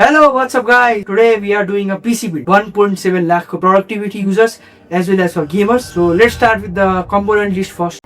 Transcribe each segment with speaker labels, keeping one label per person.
Speaker 1: Hello, what's up guys? Today we are doing a PC build 1.7 lakh productivity users as well as for gamers. So let's start with the component list first.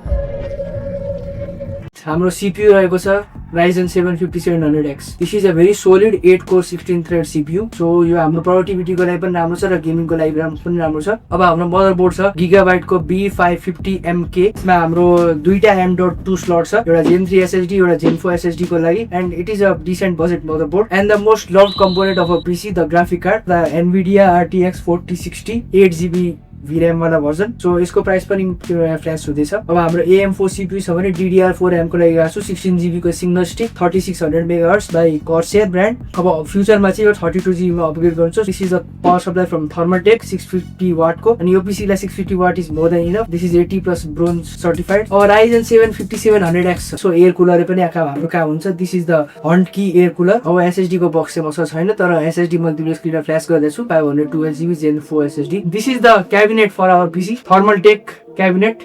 Speaker 1: हाम्रो CPU रहेको छ Ryzen 7 5700X. This is a very solid 8 core 16 thread CPU. So यो हाम्रो productivity को लागि पनि राम्रो छ र गेमिङ को लागि पनि राम्रो छ. अब हाम्रो motherboard छ Gigabyte को B550MK. यसमा हाम्रो दुईटा M.2 slot छ, एउटा Gen 3 SSD एउटा Gen 4 SSD को लागि, and it is a decent budget motherboard. And the most loved component of a PC, the graphic card, the NVIDIA RTX 4060 8GB VRAM वाला भर्जन. सो यसको price पनि flash हुँदैछ. अब हाम्रो AM4 CPU छ भने DDR4 RAM को लागि आछु 16GB को single stick 3600 MHz by Corsair brand. अब फ्युचरमा चाहिँ यो 32GB मा अपग्रेड गर्छु. This is a power supply from Thermaltake 650 watt को, अनि यो PC लाई 650 watt is more than enough. This is 80 plus bronze certified. अब Ryzen 7 5700X. So air cooler पनि हाम्रो काम हुन्छ. This is the Huntkey air cooler. अब SSD को बक्स चाहिँ मसँग छैन, तर SSD मल्टिप्लेक्स क्लियर फ्ल्यास गर्दैछु 512GB Gen 4 SSD. This is the cabinet for our PC. Thermaltake cabinet,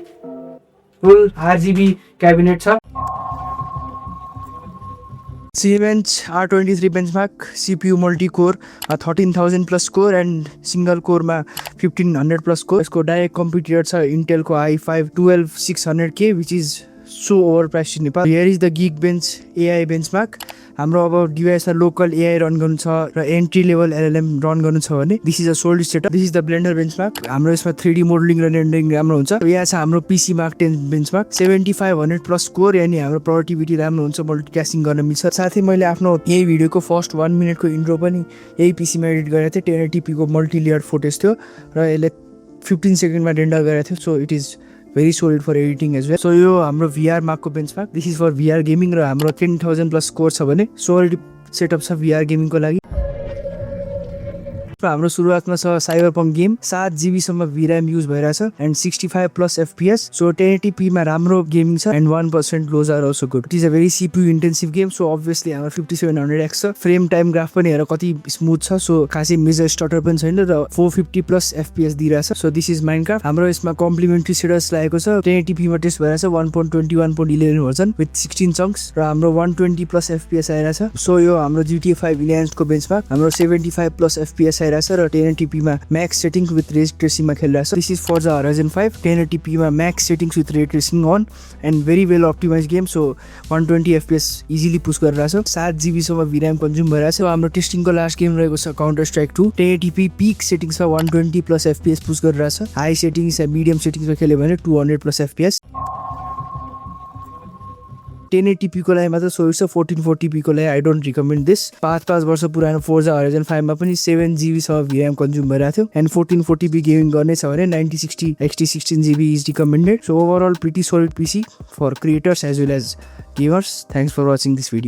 Speaker 1: full RGB cabinet छ. 7-inch R23 benchmark CPU multi-core 13,000 plus core and single core मा 1500 plus core. यसको direct computer छ Intel को i5 12600K which is so overpriced in Nepal. Here is the Geekbench AI benchmark. हाम्रो अब डिभाइसमा local AI run गर्नु छ र entry level LLM run गर्नु छ भने this is a sold setup. This is the blender benchmark. हाम्रो यसमा 3D मोडलिङ र रेन्डरिङ राम्रो हुन्छ. यहाँ छ हाम्रो PC mark 10 benchmark 7500 plus core, यानी हाम्रो प्रोडक्टिभिटी राम्रो हुन्छ, मल्टिटास्किङ गर्न मिल्छ. साथै मैले आफ्नो यही भिडियोको फर्स्ट 1 मिनटको इन्ट्रो पनि यही PC मा एडिट गरेको थिएँ. 1080p को मल्टी लेयर फुटेज थियो र यसले 15 सेकेन्डमा रेन्डर गरेको थियो. So it is very solid for editing as well. So यो हाम्रो VR Mark को benchmark. This is for VR gaming र हाम्रो 10,000 plus core छ भने solid setup छ VR gaming को लागि. हाम्रो सुरुवातमा छ साइबरपंक गेम 7GB सम्म VRAM युज भइरहेछ and 65 plus FPS. So 1080p मा राम्रो गेमिङ छ and 1% lows are also good. It is a very CPU intensive game. So obviously हाम्रो 5700X छ. फ्रेम टाइम ग्राफ पनि हेर कति स्मुथ छ. सो खासै मेजर स्टटर पनि छैन र 450 प्लस FPS दिइरहेछ. So this is Minecraft. हाम्रो यसमा कम्प्लिमेन्ट्री सेडर्स लागेको छ. 1080p मा टेस्ट भइरहेछ 1.20 1.11 भर्जन विथ 16 चंक्स र हाम्रो 120 प्लस FPS आइरहेछ. सो यो हाम्रो GTA 5 इन्हान्स्ड को बेन्चमार्क. हाम्रो 75 प्लस FPS र 1080p मा max setting with ray tracing मा खेलिरहेछ. This is for the Ryzen 5 1080p मा max settings with ray tracing on and very well optimize game. So 120 FPS easily push गरिरहेछ. 7GB सम्म VRAM consume भइरहेछ. हाम्रो टेस्टिङको last game रहेको छ counter strike 2. 1080p peak सेटिंग्समा 120 प्लस FPS पुश गरिरहेछ. High settings या मिडियम सेटिंग्समा खेल्यो भने 200 प्लस FPS. 1080p को लागि मात्र सोल्ड छ. 1440p को लागि आई डोन्ट रिकमेन्ड दिस. 5 वर्ष पुरानो Forza Horizon 5 मा पनि 7GB सम्म VRAM कन्ज्युम भइरहेको थियो एन्ड 1440p गेमिङ गर्ने छ भने 9060 16GB is recommended. So overall pretty solid PC for creators as well as gamers. Thanks for watching this video.